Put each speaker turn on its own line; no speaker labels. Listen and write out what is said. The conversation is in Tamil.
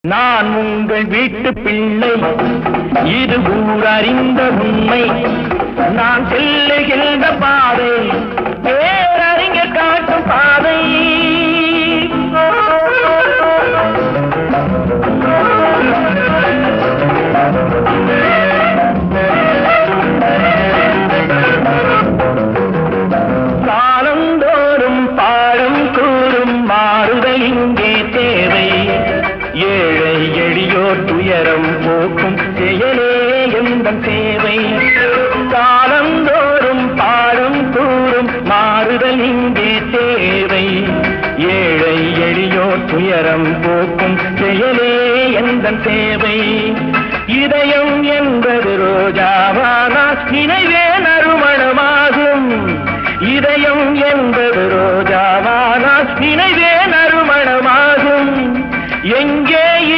நான் உங்கள் வீட்டு பிள்ளை, இது ஊர் அறிந்த உண்மை. நான் செல்லுகின்ற பாதை பேரறிஞர் காட்டும் பாதை. காலந்தோறும் பாடம் கூறும் மாறுதல் இங்கே தேவை. ஏழை எளியோர் துயரம் போக்கும் செயலே எந்தன் சேவை. காலந்தோறும் பாடம் கூறும் மாறுதல் இங்கே தேவை. ஏழை எளியோர் துயரம் போக்கும் செயலே எந்தன் சேவை. இதயம்